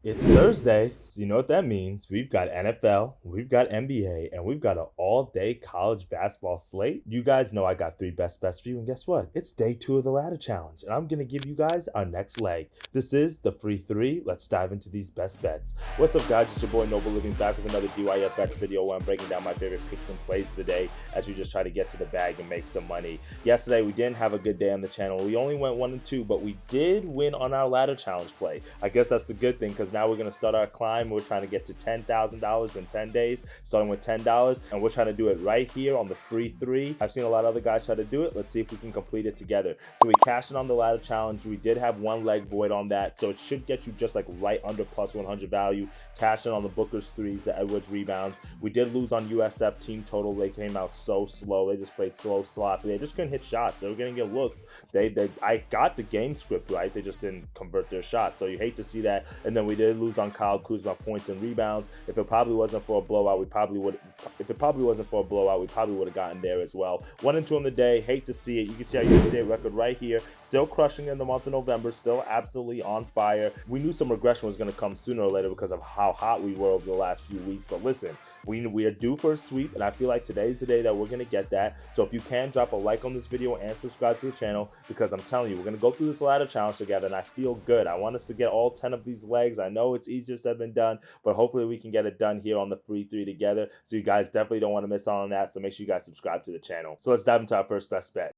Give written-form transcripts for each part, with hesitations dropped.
It's Thursday, so you know what that means. We've got NFL, we've got NBA, and we've got an all-day college basketball slate. You guys know I got three best bets for you, and guess what? It's day 2 of the ladder challenge, and I'm gonna give you guys our next leg. This is the free three. Let's dive into these best bets. What's up, guys? It's your boy Noble Living back with another DYF bets video where I'm breaking down my favorite picks and plays of the day as we just try to get to the bag and make some money. Yesterday we didn't have a good day on the channel. We only went 1 and 2, but we did win on our ladder challenge play. I guess that's the good thing because now we're going to start our climb. We're trying to get to $10,000 in 10 days, starting with $10, and we're trying to do it right here on the free three. I've seen a lot of other guys try to do it. Let's see if we can complete it together. So we cashed in on the ladder challenge. We did have one leg void on that, so it should get you just like right under plus 100 value. Cash in on the Booker's threes, the Edwards rebounds. We did lose on USF team total. They came out so slow. They just played slow, sloppy. They just couldn't hit shots. They were getting get looks. I got the game script right. They just didn't convert their shots. So you hate to see that. And then we did lose on Kyle Kuzma points and rebounds. If it probably wasn't for a blowout, we probably would. If it probably wasn't for a blowout, we probably would have gotten there as well. 1 and 2 on the day. Hate to see it. You can see our year-to-date record right here. Still crushing in the month of November. Still absolutely on fire. We knew some regression was going to come sooner or later because of how hot we were over the last few weeks. But listen, we are due for a sweep, and I feel like today's the day that we're going to get that. So if you can, drop a like on this video and subscribe to the channel, because I'm telling you, we're going to go through this ladder challenge together, and I feel good. I want us to get all 10 of these legs. I know it's easier said than done, but hopefully we can get it done here on the free three together. So you guys definitely don't want to miss out on that, so make sure you guys subscribe to the channel. So let's dive into our first best bet.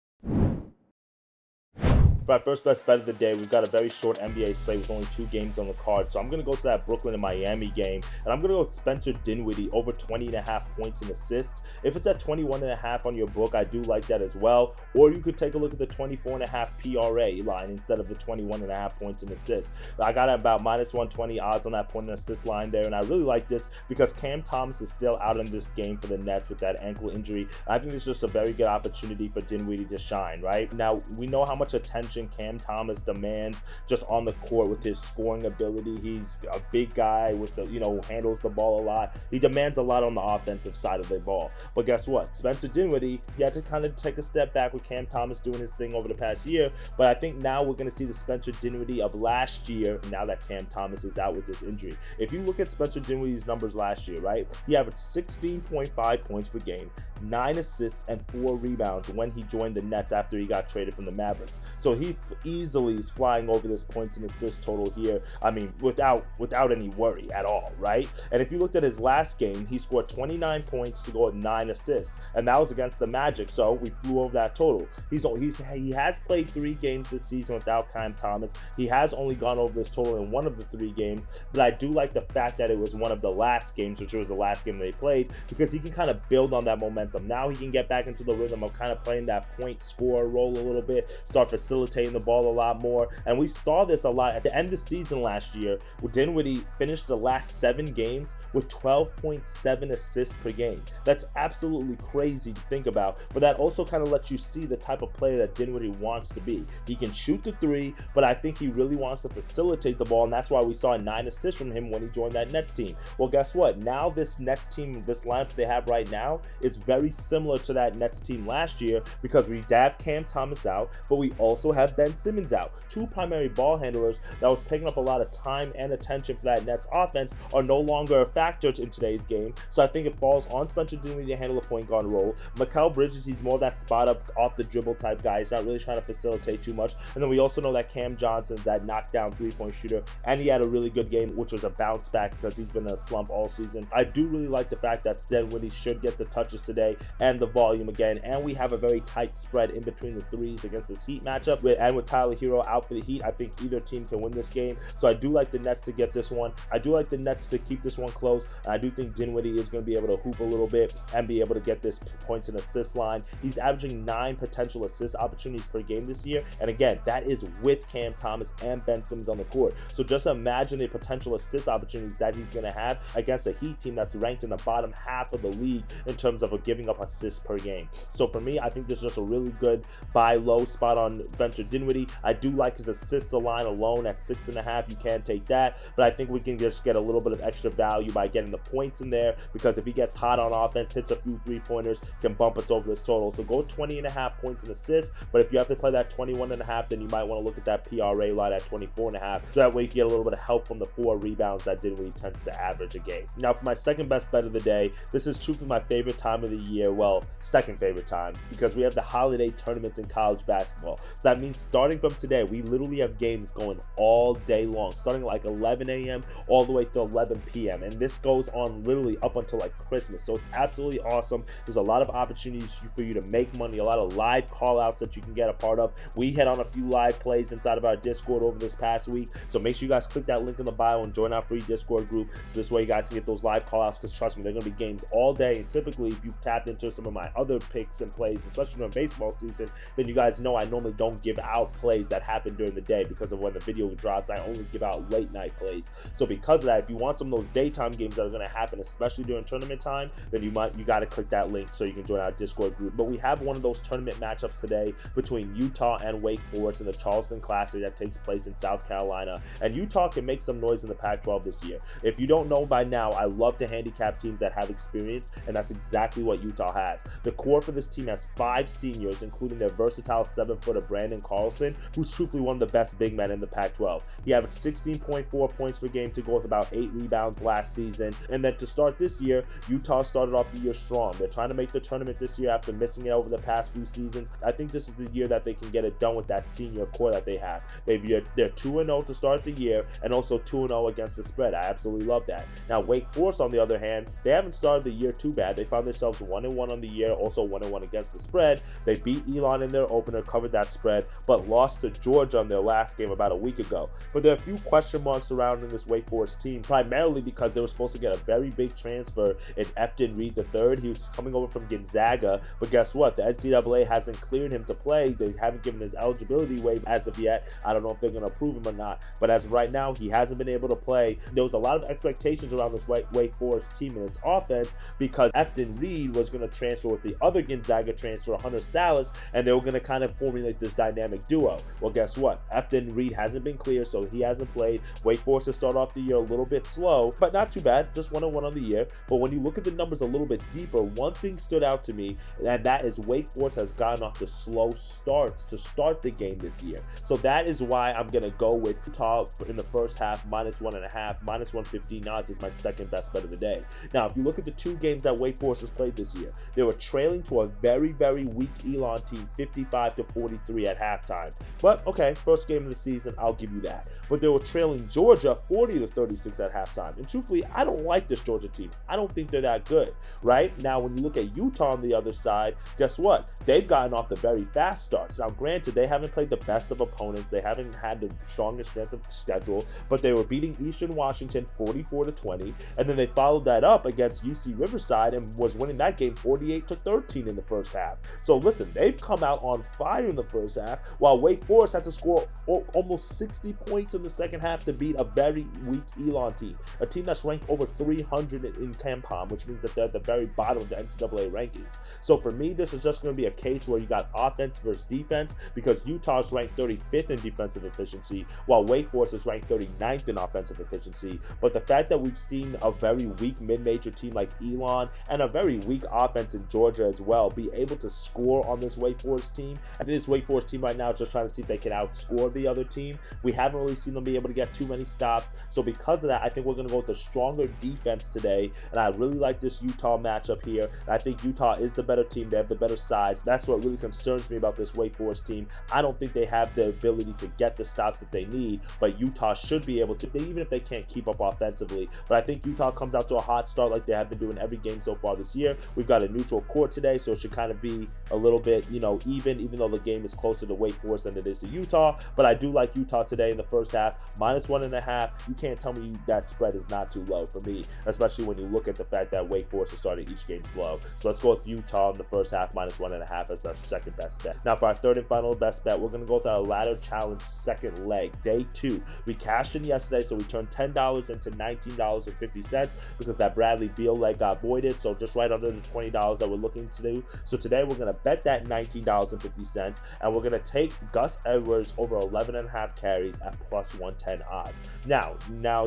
For our first best bet of the day, we've got a very short NBA slate with only 2 games on the card. So I'm going to go to that Brooklyn and Miami game, and I'm going to go with Spencer Dinwiddie over 20.5 points and assists. If it's at 21.5 on your book, I do like that as well. Or you could take a look at the 24.5 PRA line instead of the 21.5 points and assists. I got about -120 odds on that point and assist line there, and I really like this because Cam Thomas is still out in this game for the Nets with that ankle injury. I think it's just a very good opportunity for Dinwiddie to shine, right? Now, we know how much attention Cam Thomas demands just on the court with his scoring ability. He's a big guy with the, handles the ball a lot. He demands a lot on the offensive side of the ball. But guess what? Spencer Dinwiddie, he had to kind of take a step back with Cam Thomas doing his thing over the past year. But I think now we're going to see the Spencer Dinwiddie of last year, now that Cam Thomas is out with this injury. If you look at Spencer Dinwiddie's numbers last year, right? He averaged 16.5 points per game, 9 assists, and 4 rebounds when he joined the Nets after he got traded from the Mavericks. So he easily is flying over this points and assist total here. I mean, without any worry at all, right? And if you looked at his last game, he scored 29 points to go with 9 assists, and that was against the Magic. So we flew over that total. He has played 3 games this season without Cam Thomas. He has only gone over this total in 1 of the 3 games, but I do like the fact that it was one of the last games, which was the last game they played, because he can kind of build on that momentum. Now he can get back into the rhythm of kind of playing that point score role a little bit, start facilitating the ball a lot more. And we saw this a lot at the end of the season last year, where Dinwiddie finished the last 7 games with 12.7 assists per game. That's absolutely crazy to think about, but that also kind of lets you see the type of player that Dinwiddie wants to be. He can shoot the 3, but I think he really wants to facilitate the ball, and that's why we saw 9 assists from him when he joined that Nets team. Well, guess what? Now this Nets team, this lineup they have right now, is very similar to that Nets team last year, because we have Cam Thomas out, but we also have Ben Simmons out. 2 primary ball handlers that was taking up a lot of time and attention for that Nets offense are no longer a factor in today's game. So I think it falls on Spencer Dinwiddie to handle a point guard role. Mikal Bridges, he's more that spot up off the dribble type guy. He's not really trying to facilitate too much. And then we also know that Cam Johnson's that knockdown 3-point shooter, and he had a really good game, which was a bounce back because he's been in a slump all season. I do really like the fact that Dinwiddie should get the touches today and the volume again, and we have a very tight spread in between the threes against this Heat matchup, and with Tyler Hero out for the Heat, I think either team can win this game. So I do like the Nets to get this one. I do like the Nets to keep this one close. And I do think Dinwiddie is going to be able to hoop a little bit and be able to get this points and assist line. He's averaging 9 potential assist opportunities per game this year, and again, that is with Cam Thomas and Ben Simmons on the court. So just imagine the potential assist opportunities that he's going to have against a Heat team that's ranked in the bottom half of the league in terms of giving up assists per game. So for me, I think this is just a really good buy low spot on Spencer Dinwiddie. I do like his assists line alone at 6.5. You can take that, but I think we can just get a little bit of extra value by getting the points in there, because if he gets hot on offense, hits a few three-pointers, can bump us over this total. So go 20.5 points and assists, but if you have to play that 21.5, then you might want to look at that PRA line at 24.5, so that way you can get a little bit of help from the 4 rebounds that Dinwiddie tends to average a game. Now for my second best bet of the day, this is truthfully my favorite time of the year, well, second favorite time, because we have the holiday tournaments in college basketball. So that means starting from today, we literally have games going all day long, starting at like 11 a.m. all the way to 11 p.m. And this goes on literally up until like Christmas. So it's absolutely awesome. There's a lot of opportunities for you to make money, a lot of live call outs that you can get a part of. We hit on a few live plays inside of our Discord over this past week. So make sure you guys click that link in the bio and join our free Discord group. So this way you guys can get those live call outs, because trust me, they're going to be games all day. And typically, if you've tapped into some of my other picks and plays, especially during baseball season, then you guys know I normally don't give out plays that happen during the day because of when the video drops. I only give out late night plays. So because of that, if you want some of those daytime games that are going to happen, especially during tournament time, then you got to click that link so you can join our Discord group. But we have one of those tournament matchups today between Utah and Wake Forest in the Charleston Classic that takes place in South Carolina. And Utah can make some noise in the Pac-12 this year. If you don't know by now, I love to handicap teams that have experience, and that's exactly what Utah has. The core for this team has 5 seniors, including their versatile 7-footer Brandon Carlson, who's truthfully one of the best big men in the Pac-12. He averaged 16.4 points per game to go with about 8 rebounds last season. And then to start this year, Utah started off the year strong. They're trying to make the tournament this year after missing it over the past few seasons. I think this is the year that they can get it done with that senior core that they have. They're 2-0 to start the year, and also 2-0 against the spread. I absolutely love that. Now Wake Forest, on the other hand, they haven't started the year too bad. They found themselves 1-1 on the year, also 1-1 against the spread. They beat Elon in their opener, covered that spread, but lost to Georgia on their last game about a week ago. But there are a few question marks surrounding this Wake Forest team, primarily because they were supposed to get a very big transfer in Efton Reed III. He was coming over from Gonzaga, but guess what? The NCAA hasn't cleared him to play. They haven't given his eligibility waiver as of yet. I don't know if they're going to approve him or not, but as of right now, he hasn't been able to play. There was a lot of expectations around this Wake Forest team and this offense, because Efton Reed was going to transfer with the other Gonzaga transfer, Hunter Salas, and they were going to kind of formulate this dynamic duo. Well, guess what? Efton Reed hasn't been cleared, so he hasn't played. Wake Forest has started off the year a little bit slow, but not too bad, just 1-1 on the year. But when you look at the numbers a little bit deeper, one thing stood out to me, and that is Wake Forest has gotten off the slow starts to start the game this year. So that is why I'm going to go with Utah in the first half, -1.5, -115 odds is my second best bet of the day. Now, if you look at the 2 games that Wake Forest has played this year, they were trailing to a very, very weak Elon team, 55-43 at halftime. But okay, first game of the season, I'll give you that. But they were trailing Georgia 40-36 at halftime. And truthfully, I don't like this Georgia team. I don't think they're that good, right? Now, when you look at Utah on the other side, guess what? They've gotten off the very fast starts. Now, granted, they haven't played the best of opponents. They haven't had the strongest strength of schedule, but they were beating Eastern Washington 44-20, and then they followed that up against UC Riverside and was winning that game 48-13 in the first half. So listen, they've come out on fire in the first half, while Wake Forest had to score almost 60 points in the second half to beat a very weak Elon team, a team that's ranked over 300 in KenPom, which means that they're at the very bottom of the NCAA rankings. So for me, this is just going to be a case where you got offense versus defense, because Utah's ranked 35th in defensive efficiency, while Wake Forest is ranked 39th in offensive efficiency. But the fact that we've seen a very weak mid-major team like Elon and a very weak offense in Georgia as well be able to score on this Wake Forest team, I think this Wake Forest team right now is just trying to see if they can outscore the other team. We haven't really seen them be able to get too many stops. So because of that, I think we're going to go with the stronger defense today. And I really like this Utah matchup here. And I think Utah is the better team. They have the better size. That's what really concerns me about this Wake Forest team. I don't think they have the ability to get the stops that they need, but Utah should be able to, even if they can't keep up offensively. But I think Utah comes out to a hot start like they have been doing every game so far this year. We've got a neutral court today, so it should kind of be a little bit, even though the game is closer to Wake Forest than it is to Utah. But I do like Utah today in the first half, -1.5. You can't tell me that spread is not too low for me, especially when you look at the fact that Wake Forest is starting each game slow. So let's go with Utah in the first half, -1.5 as our second best bet. Now for our third and final best bet, we're going to go with our ladder challenge second leg, day 2. We cashed in yesterday, so we turned $10 into $19.50 because that Bradley Beal leg got voided, so just right under the $20 that we're looking to do. So today we're going to bet that $19.50, and we're going to to take Gus Edwards over 11.5 carries at plus 110 odds. Now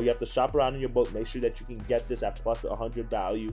you have to shop around in your book. Make sure that you can get this at plus 100 value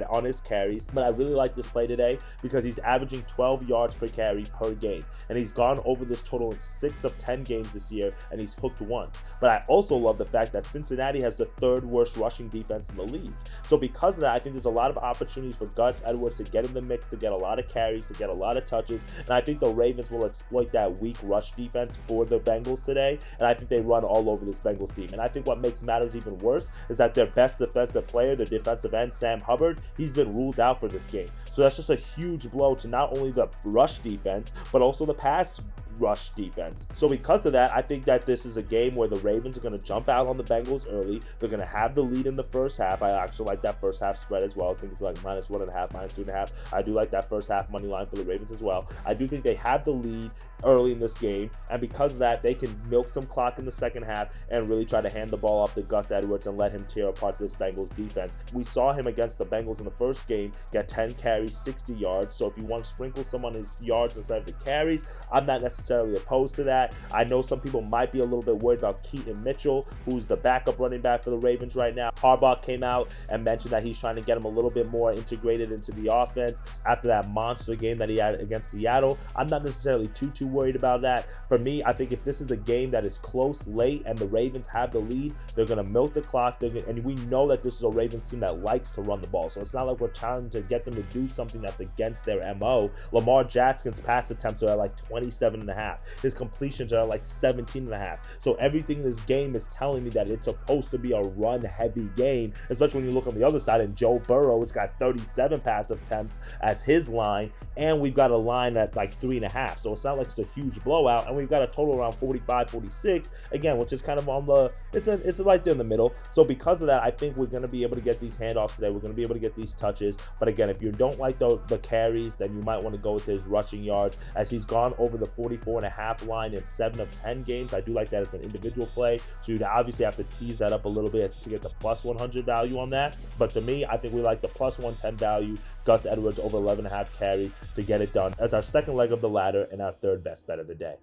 on his carries. But I really like this play today because he's averaging 12 yards per carry per game. And he's gone over this total in 6 of 10 games this year, and he's hooked once. But I also love the fact that Cincinnati has the 3rd worst rushing defense in the league. So because of that, I think there's a lot of opportunities for Gus Edwards to get in the mix, to get a lot of carries, to get a lot of touches. And I think the Ravens will exploit that weak rush defense for the Bengals today. And I think they run all over this Bengals team. And I think what makes matters even worse is that their best defensive player, their defensive end, Sam Hubbard, he's been ruled out for this game. So that's just a huge blow to not only the rush defense, but also the pass rush defense. So because of that, I think that this is a game where the Ravens are going to jump out on the Bengals early. They're going to have the lead in the first half. I actually like that first half spread as well. I think it's like -1.5, -2.5. I do like that first half money line for the Ravens as well. I do think they have the lead early in this game, and because of that, they can milk some clock in the second half and really try to hand the ball off to Gus Edwards and let him tear apart this Bengals defense. We saw him against the Bengals in the first game get 10 carries, 60 yards. So if you want to sprinkle some on his yards instead of the carries, I'm not necessarily opposed to that. I know some people might be a little bit worried about Keaton Mitchell, who's the backup running back for the Ravens right now. Harbaugh came out and mentioned that he's trying to get him a little bit more integrated into the offense after that monster game that he had against Seattle. I'm not necessarily too worried about that. For me, I think if this is a game that is close late and the Ravens have the lead, they're going to milk the clock. And we know that this is a Ravens team that likes to run the ball. So it's not like we're trying to get them to do something that's against their MO. Lamar Jackson's pass attempts are at like 27.5. His completions are like 17.5. So everything in this game is telling me that it's supposed to be a run-heavy game, especially when you look on the other side and Joe Burrow has got 37 pass attempts as his line, and we've got a line at like 3.5. So it's not like it's a huge blowout, and we've got a total around 45, 46, again, which is kind of on the, it's right there in the middle. So because of that, I think we're going to be able to get these handoffs today. We're going to be able to get these touches. But again, if you don't like the carries, then you might want to go with his rushing yards, as he's gone over the 44.5 line in 7 of 10 games. I do like that as an individual play. So you'd obviously have to tease that up a little bit to get the plus 100 value on that. But to me, I think we like the plus 110 value, Gus Edwards over 11.5 carries to get it done as our second leg of the ladder and our third best bet of the day.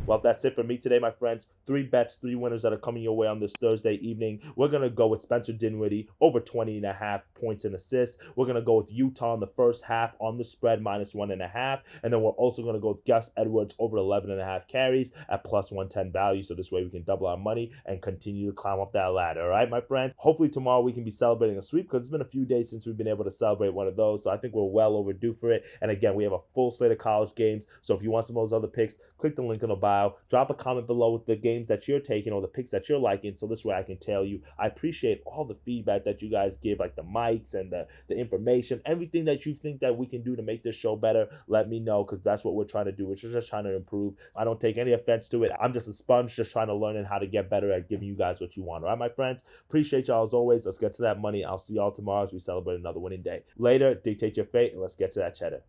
Well, that's it for me today, my friends. 3 bets, 3 winners that are coming your way on this Thursday evening. We're going to go with Spencer Dinwiddie over 20.5 points and assists. We're going to go with Utah in the first half on the spread -1.5. And then we're also going to go with Gus Edwards over 11.5 carries at plus 110 value. So this way we can double our money and continue to climb up that ladder. All right, my friends? Hopefully tomorrow we can be celebrating a sweep, because it's been a few days since we've been able to celebrate one of those. So I think we're well overdue for it. And again, we have a full slate of college games. So if you want some of those other picks, click the link in the bio. Drop a comment below with the games that you're taking or the picks that you're liking, so this way I can tell you. I appreciate all the feedback that you guys give, like the mics and the information, everything that you think that we can do to make this show better. Let me know, because that's what we're trying to do. We're just trying to improve. I don't take any offense to it. I'm just a sponge, just trying to learn and how to get better at giving you guys what you want. All right, my friends? Appreciate y'all as always. Let's get to that money. I'll see y'all tomorrow as we celebrate another winning day. Later, dictate your fate, and let's get to that cheddar.